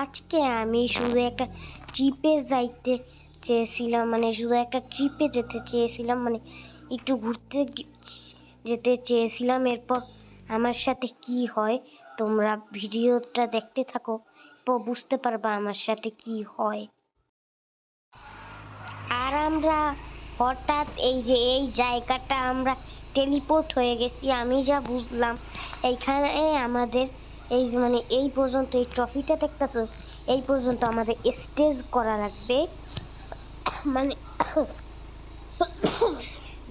আজকে আমি শুধু একটা ট্রিপে যাইতে চেয়েছিলাম, মানে শুধু একটা ট্রিপে যেতে চেয়েছিলাম, মানে একটু ঘুরতে যেতে চেয়েছিলাম। এরপর আমার সাথে কি হয় তোমরা ভিডিওটা দেখতে থাকো, তো বুঝতে পারবা আমার সাথে কি হয়। আর আমরা হঠাৎ এই জায়গাটা আমরা টেলিপোর্ট হয়ে গেছি। আমি যা বুঝলাম এইখানে আমাদের মানে এই পর্যন্ত এই ট্রফিটা দেখতেছো, এই পর্যন্ত আমাদের স্টেজ করা লাগবে। মানে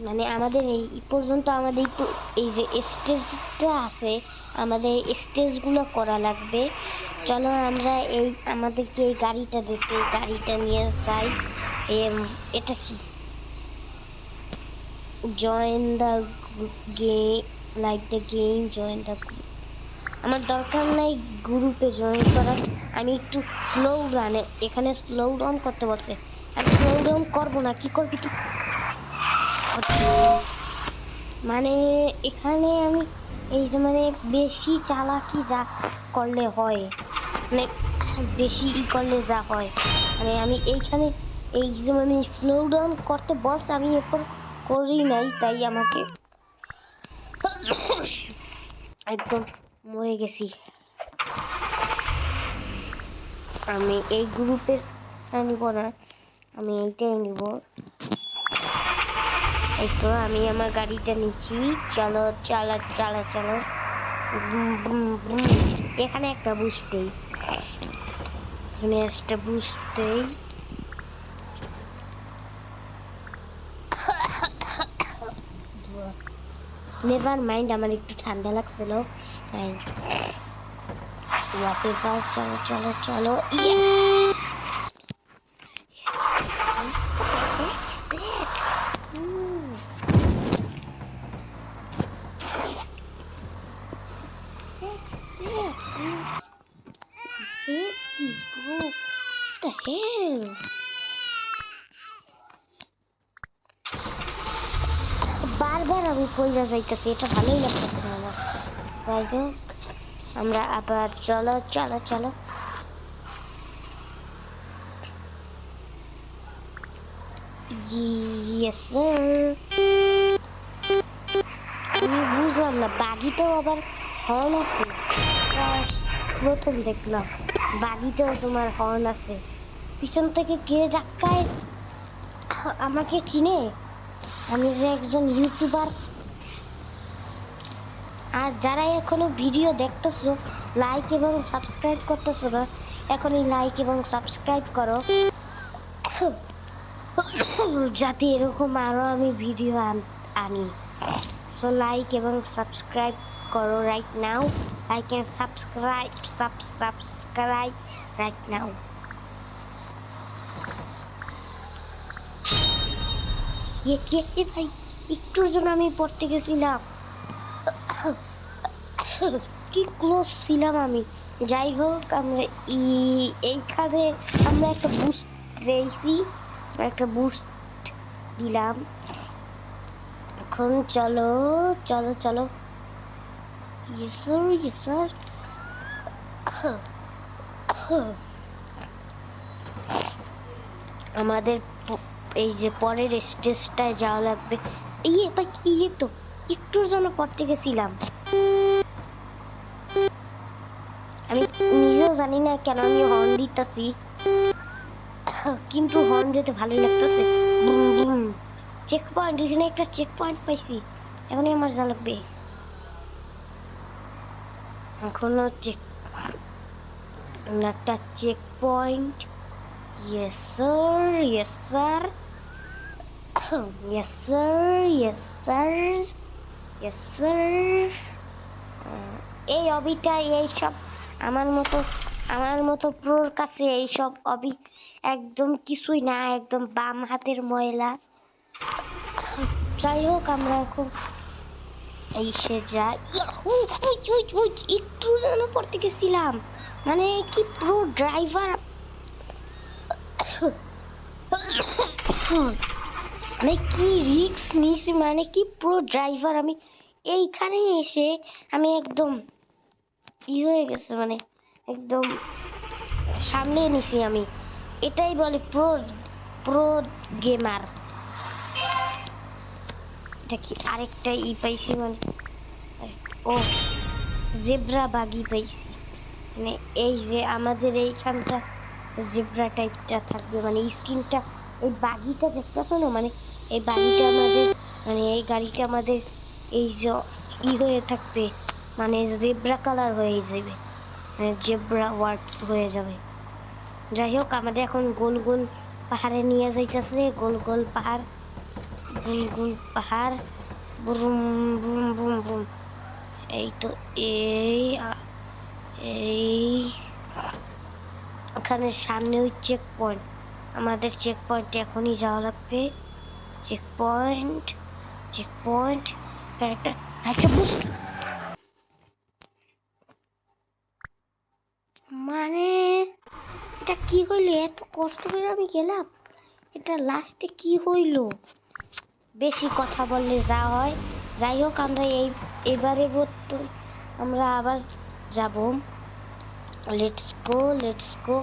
মানে আমাদের এই পর্যন্ত আমাদের একটু এই যে স্টেজটা আছে, আমাদের স্টেজগুলো করা লাগবে। চলো আমরা আমাদেরকে এই গাড়িটা দিচ্ছে, এই গাড়িটা নিয়ে যাই। এটা কি join the game, like the game, join the group. আমার দরকার নাই গ্রুপে জয়েন করার, আমি একটু স্লো রানে এখানে স্লো ডাউন করতে বলছে। আমি স্লো ডাউন করবো না, কি করবি তুই? মানে এখানে আমি এই যে মানে বেশি চালাকি যা করলে হয়, মানে বেশি করলে যা হয়, মানে আমি এইখানে এই যে মানে স্লো ডাউন করতে বলছে, আমি এরপর করি নাই, তাই আমাকে একদম মরে গেছি। আমি এই গ্রুপে নিব না, আমি এইটাই নিব। এই তো আমি আমার গাড়িটা নিচ্ছি। চলো চলো চলো চলো, এখানে একটা বুঝতেই, এখানে একটা বুঝতেই। নেভার মাইন্ড, আমার একটু ঠান্ডা লাগছিল তাই। চলো চলো চলো, বারবার আমি পয়লা যাইতেছি, এটা ভালোই লাগতেছে না আমার। যাই হোক আমরা আবার চলো চলো চলো। Yes sir. আমি বুঝলাম না, বাগিতেও আবার হর্ন আছে? প্রথম দেখলাম বাগিতেও তোমার হর্ন আছে। পিছন থেকে কে ধাক্কায়? আমাকে চিনে? আমি যে একজন ইউটিউবার। আর যারা এখনো ভিডিও দেখতেছো, লাইক এবং সাবস্ক্রাইব করতেছো না, এখনই লাইক এবং সাবস্ক্রাইব করো, যাতে এরকম আরো আমি ভিডিও আনি। সো লাইক এবং সাবস্ক্রাইব করো right now, like and subscribe right now. ভাই একটুর জন্য আমি পড়তে গেছিলাম, কি ক্লোজ ছিলাম আমি। যাই হোক আমরা এইখানে আমরা একটা বুস্ট পেয়েছি, একটা বুস্ট দিলাম। এখন চলো চলো চলো। Yes sir, yes sir. আমাদের এই যে পরের স্টেজটায় যাওয়া লাগবে। ভাই তো একটুর জন্য পড়তে গেছিলাম, আমি নিজেও জানি না কেন আমি হর্ন দিতেছি, কিন্তু হর্ন দিতে ভালোই লাগতেছে। চেক পয়েন্ট, এখানে একটা চেক পয়েন্ট পাইছি, এখনই আমার যা লাগবে। এখনো একটা checkpoint. Yes sir, yes sir, yes sir, yes sir, yes sir. এই অবিটা এইসব আমার মতো প্রোর কাছে এইসব অবি একদম কিছুই না, একদম বাম হাতের ময়লা। যাই হোক আমরা এখন এসে যাই। একটু যেন পড়তে গেছিলাম, মানে কি প্রো ড্রাইভার, মানে কি রিস্ক নিছি, মানে কি প্রো ড্রাইভার আমি। এইখানে এসে আমি একদম হয়ে গেছে, মানে একদম সামলে নিছি আমি। এটাই বলে প্রো প্রো গেমার। দেখি আরেকটা পাইছি মানে ও জেব্রা বাগি পাইছি। মানে এই যে আমাদের এইখানটা জেব্রা টাইপটা থাকবে, মানে স্কিনটা এই বাগিটা দেখতেছো না, মানে এই বাগিটা আমাদের মানে এই গাড়িটা আমাদের এই যে হয়ে থাকবে, মানে জেব্রা কালার হয়ে যাবে, মানে জেব্রা ওয়ার্ড হয়ে যাবে। যাই হোক আমাদের এখন গোল গোল পাহাড়ে নিয়ে যাইতেছে, গোল গোল পাহাড়, গোল গোল পাহাড়, বুম বুম বুম বুম। এই তো এই ওখানে সামনে ওই চেক পয়েন্ট, আমাদের চেক পয়েন্টে এখনই যাওয়া লাগবে। চেক পয়েন্ট, চেক পয়েন্ট, একটা একটা বুস্ট। মানে এটা কি হইলো? এত কষ্ট করে আমি গেলাম, এটা লাস্টে কি হইলো? বেশি কথা বললে যা হয়। যাই হোক আমরা এবারে তো আমরা আবার যাব। Let's go, let's go.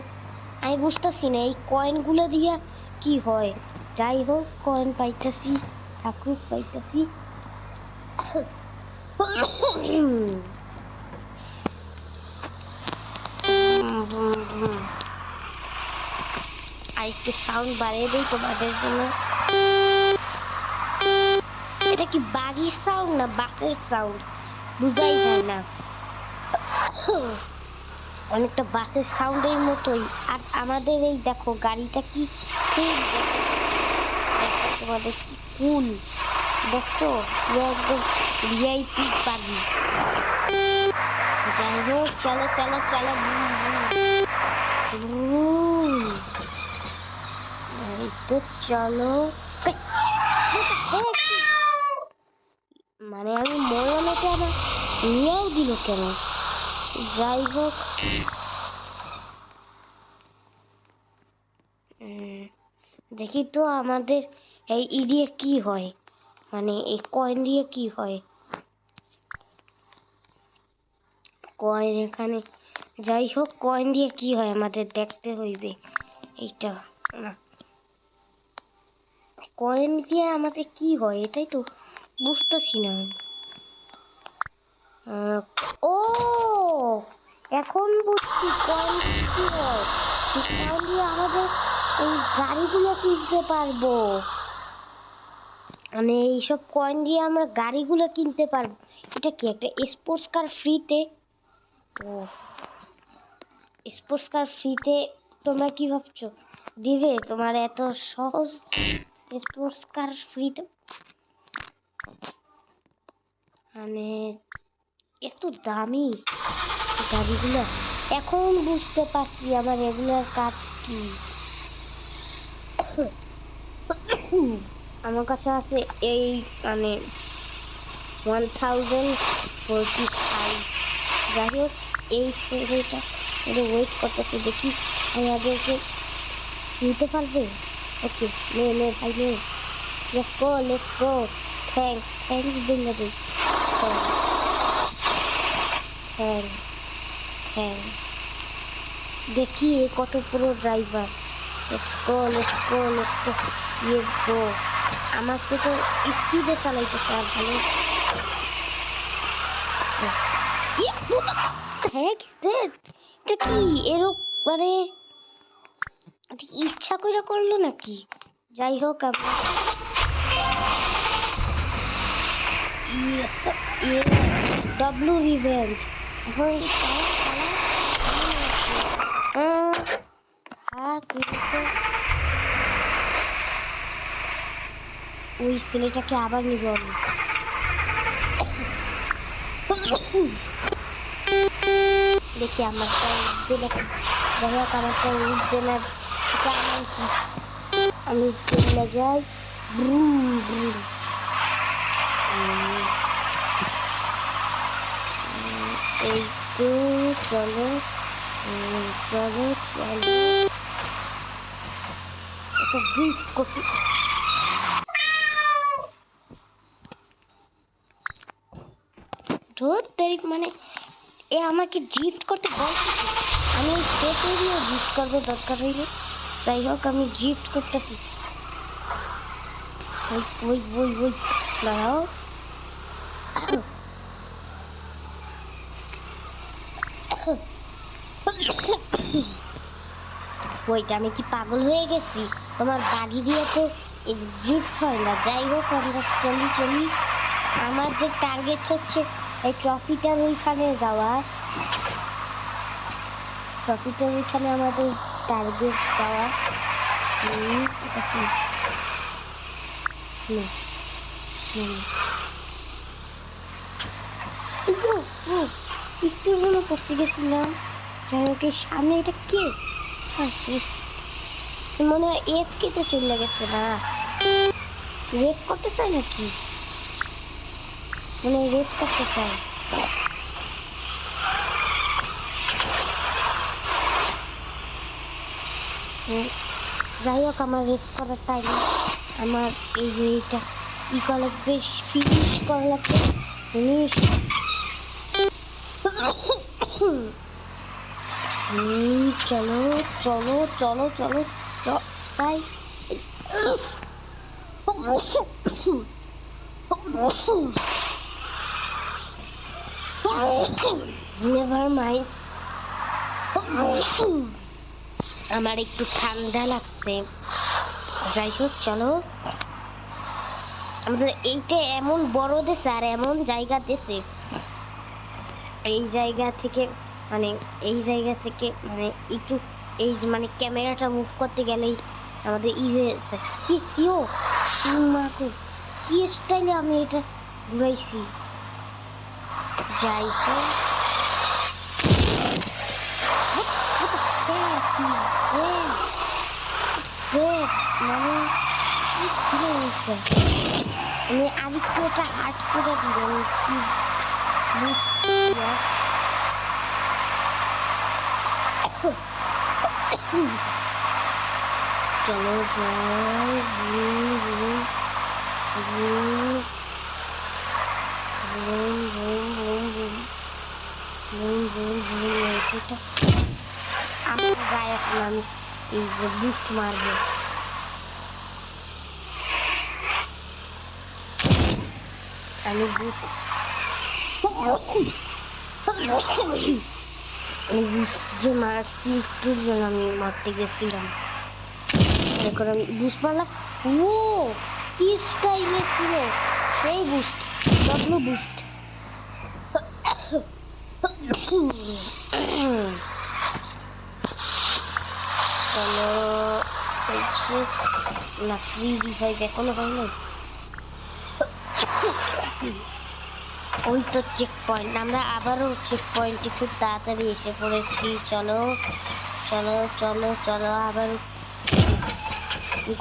আমি বুঝতেছি না এই কয়েনগুলো দিয়া কি হয়। যাই হোক কয়েন পাইতেছি, ঠাকুর পাইতেছি। আর একটু সাউন্ড বাড়িয়ে দিই তোমাদের জন্য। এটা কি বাড়ির সাউন্ড না বাসের সাউন্ড বুঝাই যায় না। অনেকটা বাসের সাউন্ডের মতোই। আর আমাদের এই দেখো গাড়িটা কি তোমাদের কি কুল দেখছো, একদম ভিআইপি বাগি। যাই হোক চলো চলো চলো, এই তো চলো। মানে আমি মরণেতে আমার নিয়েও দিল কেন? যাই হোক দেখি তো আমাদের এই দিয়ে কি হয়, মানে এই কয়েন দিয়ে কি হয়। কয়েন এখানে, যাই হোক কয়েন দিয়ে কি হয় আমাদের দেখতে হইবে। এইটা না, কয়েন দিয়ে আমাদের কি হয় এটাই তো বুঝতেছি না। ও এখন বুঝছি কয়েন কি হয়। কয়েন দিয়ে আমাদের এই গাড়িগুলো কিনতে পারবো, মানে এইসব কয়েন দিয়ে আমরা গাড়িগুলো কিনতে পারবো। এটা কি একটা স্পোর্টস কার ফ্রিতে? ও স্পোর্টস কার ফ্রিতে তোমরা কি ভাবছো দিবে? তোমার এত সহজ স্পোর্টস কার ফ্রিতে? মানে এত দামি গাড়িগুলো। এখন বুঝতে পারছি আমার এগুলোর কাজ কি। আমার কাছে আছে এই মানে 1045। যাই হোক এই সেটা ওয়েট করতেছি, দেখি আমাদেরকে নিতে পারবে। ওকে নে নে ভাই নে, let's go let's go. Thanks thanks বললে দিই, থ্যাঙ্কস থ্যাঙ্কস। দেখি এ কত পুরো driver. Let's go let's go let's go, ইয়ে গো। আমাকে তো স্পিডে চালাইতেছে আর ভালো। এটা কি এরকম মানে ইচ্ছা করে করলো নাকি? যাই হোক আমরা ডব্লু রিভেঞ্জ এখন ওই ছেলেটাকে আবার নিব আমি। দেখি আমারটা উঠবে নাকি। যাই হোক আমারটা উঠবে না, আমি চলে যাই। ব্রুম ব্রুম। এই তো চলো চলো চলো, একটা গিফট করছি। ধর তারিখ মানে এ আমাকে গিফট করতে বলছে। আমি সেফ এরিয়া গিফট করবো দরকার হইলে। যাই হোক আমি গিফট করতেছি। ওই ওই ওই ওই দাঁড়াও। ওইটা আমি কি পাগল হয়ে গেছি? তোমার বাড়ি দিয়ে তো গিফট হয় না। যাই হোক আমরা চলি। আমাদের টার্গেট হচ্ছে এই ট্রফিটার ওইখানে যাওয়া। ট্রফিটার ওইখানে আমাদের টার্গেট যাওয়া। এটা কি? একটুর জন্য পড়তে গেছিলাম। যাই হোক সামনে এটা কে? মনে হয় এফ কেতে চলে গেছে না, রেস করতে চাই নাকি? মানে রেস করতে চাই। যাই হোক আমার রেস করার টাইম। আমার এই যে এটা ই করা বেশ ফিনিশ করা লাগবে। ফিনিশ। চলো চলো চলো চলো তাই। Never mind. আমার একটু ঠান্ডা লাগছে। যাই হোক চলো। আমাদের এইটা এমন বড় দেশ আর এমন জায়গা দেশে, এই জায়গা থেকে মানে একটু এই মানে ক্যামেরাটা মুভ করতে গেলেই আমাদের ই হয়েছে। কি স্টাইলে আমি এটা ঘুরাইছি। যাই হোক মানে কি ছিল ওইটা? আমি আরেকটু এটা হার্ড করে দিলাম স্পিড বুস্ট। চলো যাই। আমার গায়ে এখন আমি এই যে বুস্ট মারবো। আমি বুস্ট যে মারছি একটুর জন্য আমি মারতে গেছিলাম। এরপর আমি বুস্ট মারলাম। ও কি স্টাইলে ছিল সেই বুস্ট, ডব্লু বুস্ট। চলো হয়েছে না, ফ্রি রিভাইভ এখনো হয় নাই। ওই তো চেক পয়েন্ট, আমরা আবারও চেক পয়েন্টে খুব তাড়াতাড়ি এসে পড়েছি। চলো চলো চলো চলো আবার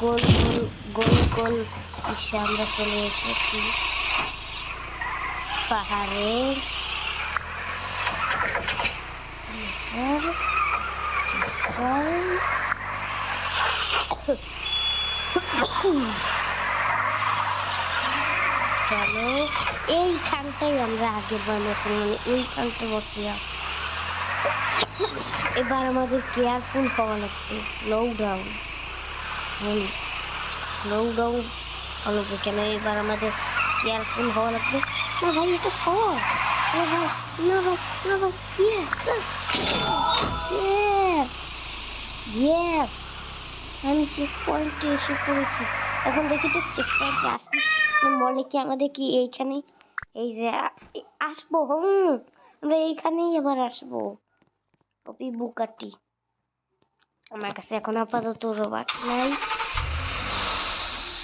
গোল গোল গোল ইসে আমরা চলে এসেছি পাহাড়ে। চলো এইখানটাই আমরা আগের বার বসলাম, মানে ওইখানটা বসলাম। এবার আমাদের কেয়ারফুল হওয়া লাগবে। স্লো ডাউন হলো কেন? এবার আমাদের কেয়ারফুল হওয়া লাগবে। না ভাই এটা শর্ট। না ভাই না ভাই না ভাই। ইয়েস আমি চেক পয়েন্টে এসে পড়েছি। এখন দেখি তো চেক পয়েন্টে আসছি বলে কি আমাদের কি এইখানে এই যে আসবো। আমরা এইখানেই এবার আসবো। কপি বুকাটি আমার কাছে এখন আপাতত রোবট নাই।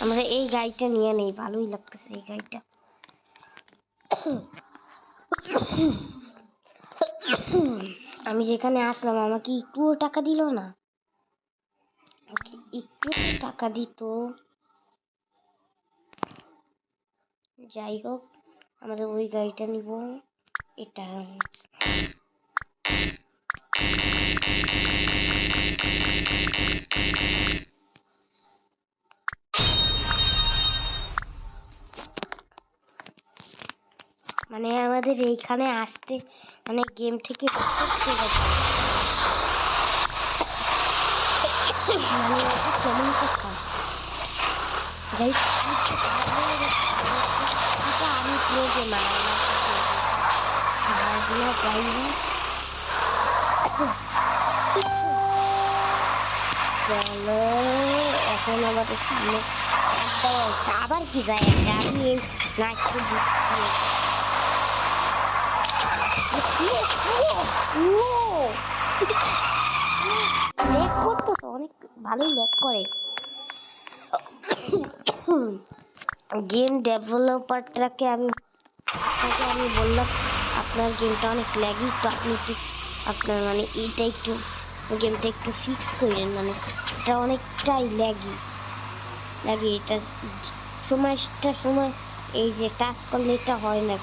আমরা এই গাড়িটা নিয়ে নেই, ভালোই লাগতেছে এই গাড়িটা। আমি যেখানে আসলাম আমাকে একটু টাকা দিল না। একটু টাকা দিত। যাই হোক আমাদের ওই গাড়িটা নিব। এটা মানে আমাদের এইখানে আসতে মানে গেম থেকে মানে এটা কেমন কথা যাই এটা আমি প্লে গেমার আমার যাই হোক চলো এখন আমাদের সামনে আবার কি যায় একটা আমি না একটু ল্যাগ করতেছে অনেক ভালোই ল্যাগ করে গেম ডেভেলপারটাকে আমি বললাম আপনার গেমটা অনেক ল্যাগি তো আপনি একটু আপনার মানে এইটা একটু গেমটা একটু ফিক্স করেন মানে এটা অনেকটাই ল্যাগি এটা সময় এই যে টাচ করলে এটা হয় না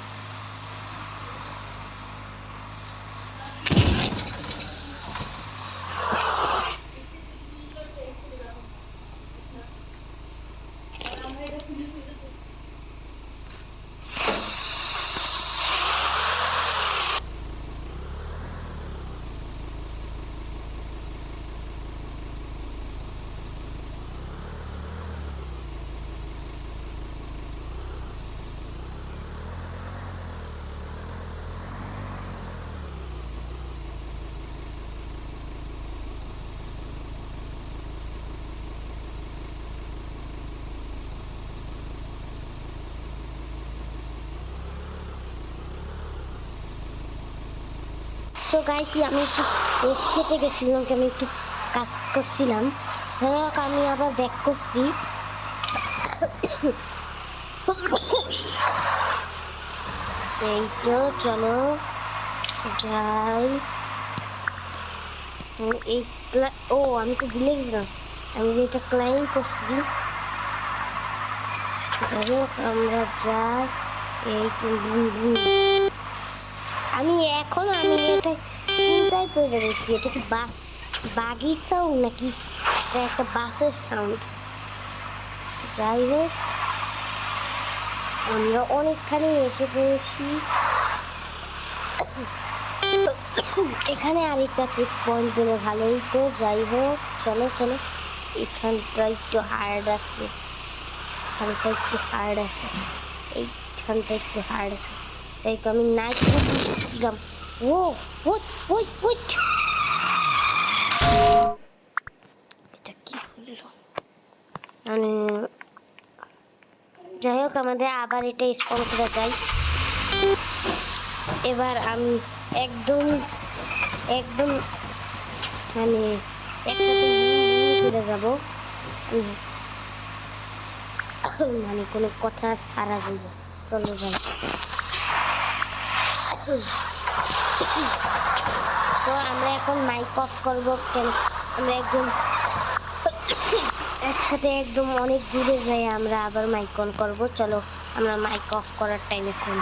তো গাইস আমি একটু খেতে গেছিলাম আমি একটু কাজ করছিলাম আমি আবার ব্যাক করছি এই তো চলো যাই এই ও আমি তো ভুলে গেছিলাম আমি যে এটা ক্লাইম করছি যাই হোক আমরা যাই এই তো আমি এটা চিন্তাই করে রেখেছি এটা কি বাঘের সাউন্ড নাকি এটা একটা বাসের সাউন্ড যাই হোক আমরা অনেকখানি এসে পড়েছি এখানে আরেকটা চেক পয়েন্ট দিলে ভালোই তো যাই হোক চলো এখানটা একটু হার্ড আছে এইখানটা একটু হার্ড আছে যাই তো আমি নাইট দিলাম ও এটা কি হলো যাই হোক আমাদের আবার এটা স্পন করে যাই এবার আমি একদম মানে একসাথে করে যাব মানে কোনো কথা সারা যাইব চলো যাই তো আমরা এখন মাইক অফ করবো কেন আমরা একসাথে একদম অনেক দূরে যাই আমরা আবার মাইক অন করবো চলো আমরা মাইক অফ করার টাইমে ফোন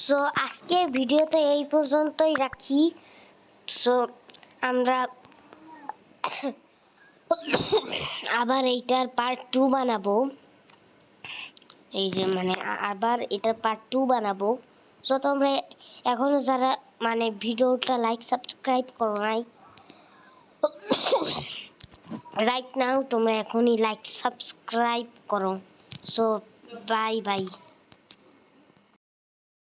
সো আজকের ভিডিওতে এই পর্যন্তই রাখি সো আমরা আবার এইটার পার্ট 2 বানাবো এই যে মানে আবার এটার পার্ট 2 বানাবো সো তোমরা এখনো যারা মানে ভিডিওটা লাইক সাবস্ক্রাইব করো নাই রাইট নাও তোমরা এখনই লাইক সাবস্ক্রাইব করো সো বাই বাই